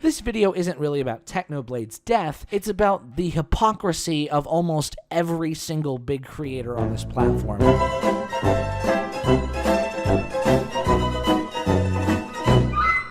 This video isn't really about Technoblade's death, it's about the hypocrisy of almost every single big creator on this platform.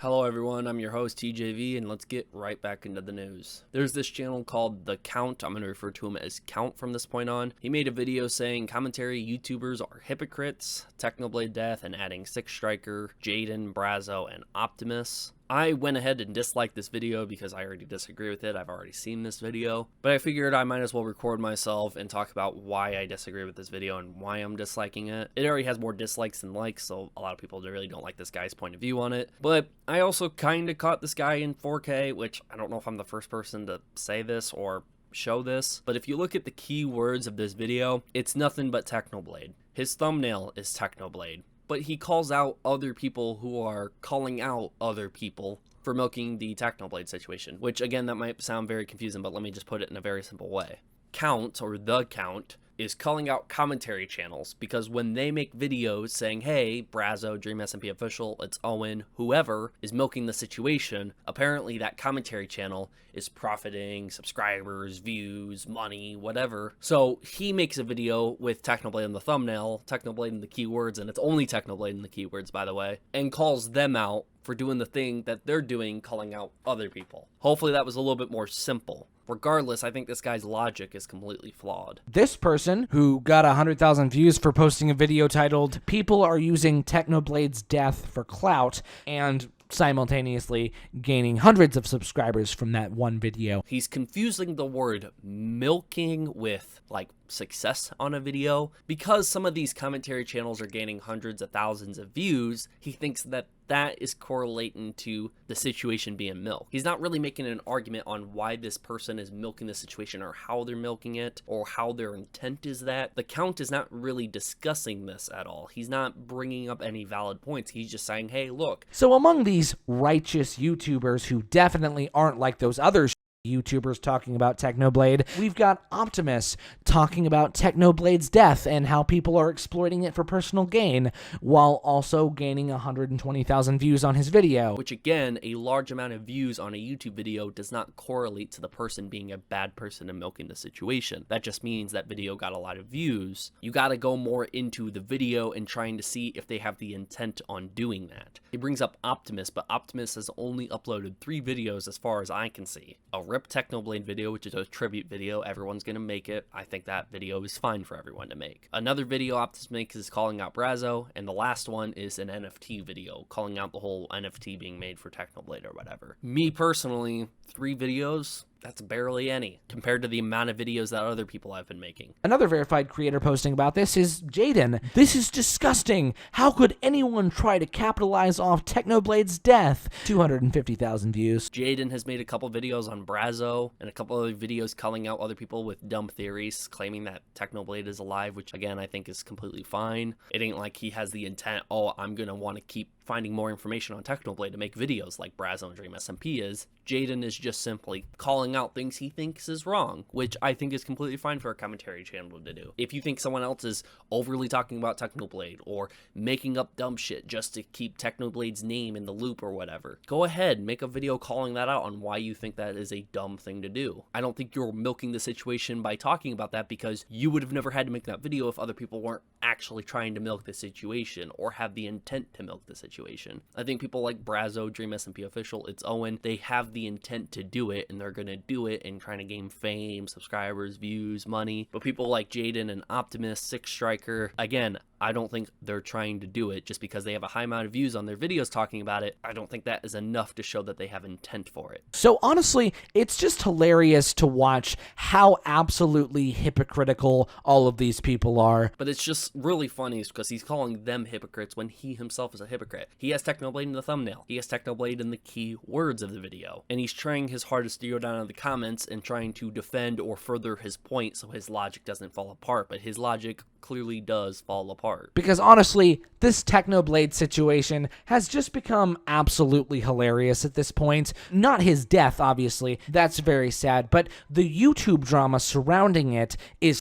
Hello everyone, I'm your host TJV, and let's get right back into the news. There's this channel called The Count. I'm going to refer to him as Count from this point on. He made a video saying commentary YouTubers are hypocrites, Technoblade Death, and adding Six Striker, Jaden, Brazo, and Optimus. I went ahead and disliked this video because I already disagree with it. I've already seen this video, but I figured I might as well record myself and talk about why I disagree with this video and why I'm disliking it. It already has more dislikes than likes, so a lot of people really don't like this guy's point of view on it. But I also kind of caught this guy in 4K, which I don't know if I'm the first person to say this or show this, but if you look at the keywords of this video, it's nothing but Technoblade. His thumbnail is Technoblade, but he calls out other people who are calling out other people for milking the Technoblade situation, which again, that might sound very confusing, but let me just put it in a very simple way. Count, or The Count, is calling out commentary channels because when they make videos saying, hey, Brazo, Dream SMP Official, it's Owen, whoever is milking the situation, apparently that commentary channel is profiting subscribers, views, money, whatever. So he makes a video with Technoblade in the thumbnail, Technoblade in the keywords, and it's only Technoblade in the keywords, by the way, and calls them out for doing the thing that they're doing, calling out other people. Hopefully that was a little bit more simple. Regardless, I think this guy's logic is completely flawed. This person, who got 100,000 views for posting a video titled, "People are using Technoblade's death for clout," and simultaneously gaining hundreds of subscribers from that one video. He's confusing the word milking with, like, success on a video. Because some of these commentary channels are gaining hundreds of thousands of views, he thinks that that is correlating to the situation being milked. He's not really making an argument on why this person is milking the situation or how they're milking it or how their intent is that. The Count is not really discussing this at all. He's not bringing up any valid points. He's just saying, hey, look. So among these righteous YouTubers who definitely aren't like those other YouTubers talking about Technoblade, we've got Optimus talking about Technoblade's death and how people are exploiting it for personal gain, while also gaining 120,000 views on his video. Which again, a large amount of views on a YouTube video does not correlate to the person being a bad person and milking the situation. That just means that video got a lot of views. You gotta go more into the video and trying to see if they have the intent on doing that. He brings up Optimus, but Optimus has only uploaded 3 videos as far as I can see. A Rip Technoblade video, which is a tribute video. Everyone's gonna make it. I think that video is fine for everyone to make. Another video Optimus makes is calling out Brazo, and the last one is an NFT video, calling out the whole NFT being made for Technoblade or whatever. Me personally, 3 videos, that's barely any compared to the amount of videos that other people have been making. Another verified creator posting about this is Jaden. "This is disgusting. How could anyone try to capitalize off Technoblade's death?" 250,000 views. Jaden has made a couple videos on Brazo and a couple other videos calling out other people with dumb theories, claiming that Technoblade is alive, which again I think is completely fine. It ain't like he has the intent, oh, I'm gonna want to keep finding more information on Technoblade to make videos like Brazo and Dream SMP is. Jaden is just simply calling out things he thinks is wrong, which I think is completely fine for a commentary channel to do. If you think someone else is overly talking about Technoblade or making up dumb shit just to keep Technoblade's name in the loop or whatever, go ahead, make a video calling that out on why you think that is a dumb thing to do. I don't think you're milking the situation by talking about that because you would have never had to make that video if other people weren't actually trying to milk the situation or have the intent to milk the situation. I think people like Brazo, Dream SMP Official, it's Owen, they have the intent to do it and they're gonna do it and trying to gain fame, subscribers, views, money. But people like Jaden and Optimus, Six Striker, again, I don't think they're trying to do it just because they have a high amount of views on their videos talking about it. I don't think that is enough to show that they have intent for it. So honestly, it's just hilarious to watch how absolutely hypocritical all of these people are. But it's just really funny because he's calling them hypocrites when he himself is a hypocrite. He has Technoblade in the thumbnail. He has Technoblade in the key words of the video. And he's trying his hardest to go down in the comments and trying to defend or further his point so his logic doesn't fall apart. But his logic clearly does fall apart. Because honestly, this Technoblade situation has just become absolutely hilarious at this point. Not his death, obviously. That's very sad. But the YouTube drama surrounding it is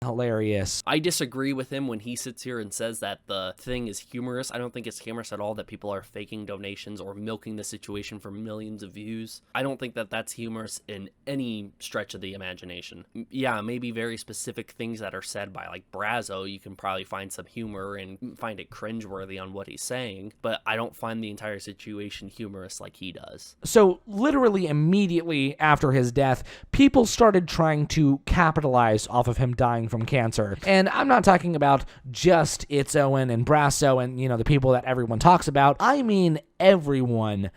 hilarious. I disagree with him when he sits here and says that the thing is humorous. I don't think it's humorous at all that people are faking donations or milking the situation for millions of views. I don't think that that's humorous in any stretch of the imagination. Yeah, maybe very specific things that are said by like Brazo, you can probably find some humor and find it cringeworthy on what he's saying, but I don't find the entire situation humorous like he does. So literally immediately after his death, people started trying to capitalize off of him dying from cancer. And I'm not talking about just It's Owen and Brasso and, the people that everyone talks about. I mean everyone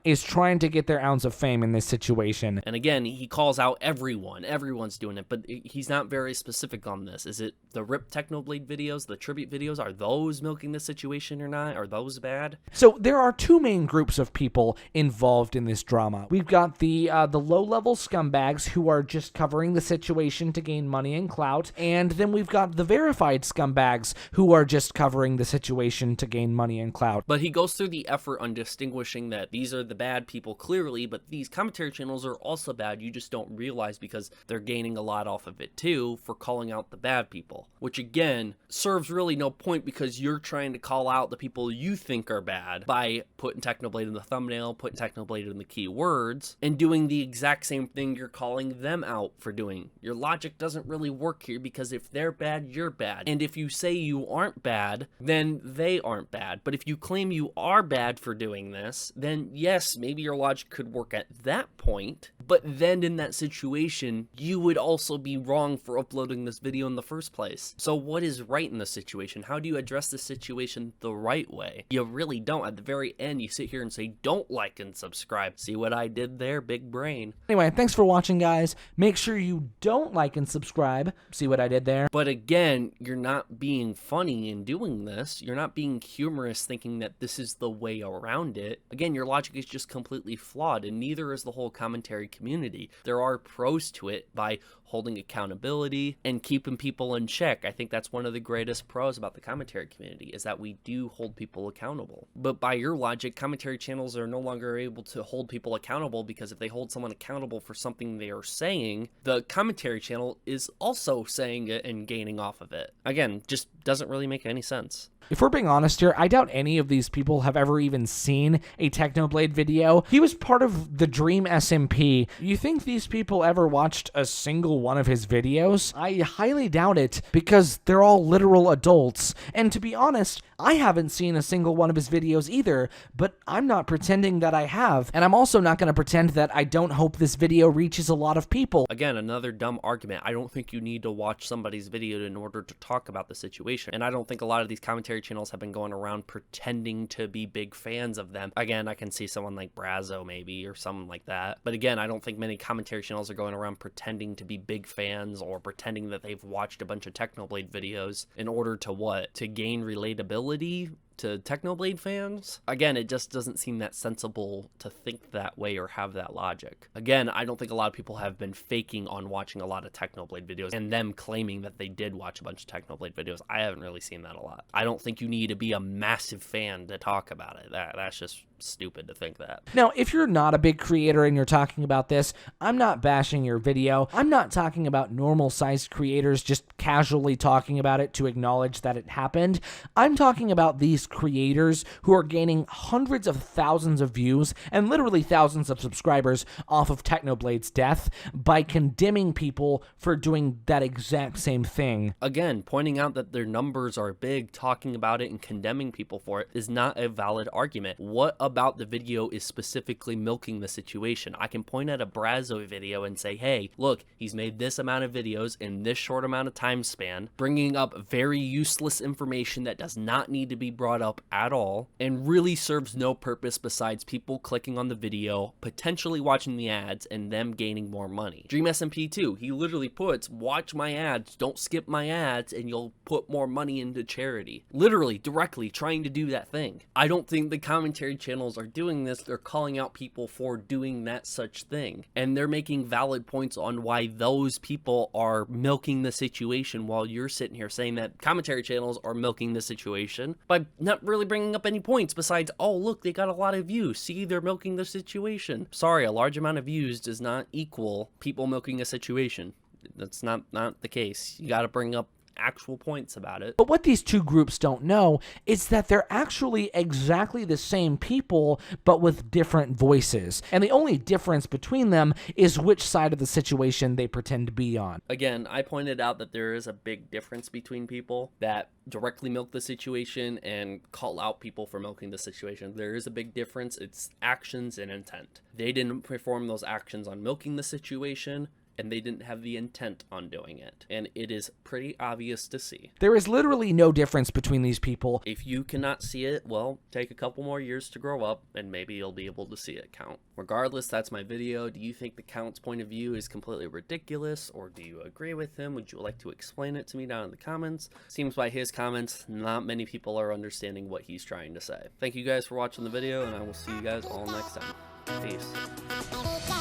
is trying to get their ounce of fame in this situation. And again, he calls out everyone's doing it, but he's not very specific on this. Is it the RIP Technoblade videos, the tribute videos? Are those milking the situation or not? Are those bad? So there are two main groups of people involved in this drama. We've got the low-level scumbags who are just covering the situation to gain money and clout, and then we've got the verified scumbags who are just covering the situation to gain money and clout. But he goes through the effort on distinguishing that these are the bad people clearly, but these commentary channels are also bad. You just don't realize because they're gaining a lot off of it too for calling out the bad people, which again serves really no point because you're trying to call out the people you think are bad by putting Technoblade in the thumbnail, putting Technoblade in the keywords, and doing the exact same thing you're calling them out for doing. Your logic doesn't really work here because if they're bad, you're bad. And if you say you aren't bad, then they aren't bad. But if you claim you are bad for doing this, then yes, maybe your logic could work at that point, but then in that situation, you would also be wrong for uploading this video in the first place. So what is right in this situation? How do you address the situation the right way? You really don't. At the very end, you sit here and say, don't like and subscribe. See what I did there? Big brain. Anyway, thanks for watching, guys. Make sure you don't like and subscribe. See what I did there? But again, you're not being funny in doing this. You're not being humorous thinking that this is the way around it. Again, your logic is just completely flawed, and neither is the whole commentary community. There are pros to it by holding accountability and keeping people in check. I think that's one of the greatest pros about the commentary community is that we do hold people accountable. But by your logic, commentary channels are no longer able to hold people accountable because if they hold someone accountable for something they are saying, the commentary channel is also saying it and gaining off of it. Again, just doesn't really make any sense. If we're being honest here, I doubt any of these people have ever even seen a Technoblade video. He was part of the Dream SMP. You think these people ever watched a single one of his videos? I highly doubt it, because they're all literal adults. And to be honest, I haven't seen a single one of his videos either, but I'm not pretending that I have. And I'm also not going to pretend that I don't hope this video reaches a lot of people. Again, another dumb argument. I don't think you need to watch somebody's video in order to talk about the situation. And I don't think a lot of these commentary channels have been going around pretending to be big fans of them. Again, I can see someone like Brazo maybe or someone like that. But again, I don't think many commentary channels are going around pretending to be big fans or pretending that they've watched a bunch of Technoblade videos in order to what? To gain relatability to Technoblade fans? Again, it just doesn't seem that sensible to think that way or have that logic. Again, I don't think a lot of people have been faking on watching a lot of Technoblade videos and them claiming that they did watch a bunch of Technoblade videos. I haven't really seen that a lot. I don't think you need to be a massive fan to talk about it. That's just stupid to think that. Now, if you're not a big creator and you're talking about this, I'm not bashing your video. I'm not talking about normal-sized creators just casually talking about it to acknowledge that it happened. I'm talking about these creators who are gaining hundreds of thousands of views and literally thousands of subscribers off of Technoblade's death by condemning people for doing that exact same thing. Again, pointing out that their numbers are big, talking about it and condemning people for it is not a valid argument. What about the video is specifically milking the situation? I can point at a Brazo video and say, hey, look, he's made this amount of videos in this short amount of time span, bringing up very useless information that does not need to be brought up at all and really serves no purpose besides people clicking on the video, potentially watching the ads, and them gaining more money. Dream SMP too, he literally puts, watch my ads, don't skip my ads, and you'll put more money into charity. Literally, directly trying to do that thing. I don't think the commentary channels are doing this. They're calling out people for doing that such thing. And they're making valid points on why those people are milking the situation while you're sitting here saying that commentary channels are milking the situation by not really bringing up any points besides, oh, look, they got a lot of views. See, they're milking the situation. Sorry, a large amount of views does not equal people milking a situation. That's not the case. You got to bring up actual points about it. But what these two groups don't know is that they're actually exactly the same people, but with different voices. And the only difference between them is which side of the situation they pretend to be on. Again, I pointed out that there is a big difference between people that directly milk the situation and call out people for milking the situation. There is a big difference. It's actions and intent. They didn't perform those actions on milking the situation, and they didn't have the intent on doing it. And it is pretty obvious to see. There is literally no difference between these people. If you cannot see it, well, take a couple more years to grow up, and maybe you'll be able to see it, Count. Regardless, that's my video. Do you think the Count's point of view is completely ridiculous, or do you agree with him? Would you like to explain it to me down in the comments? Seems by his comments, not many people are understanding what he's trying to say. Thank you guys for watching the video, and I will see you guys all next time. Peace.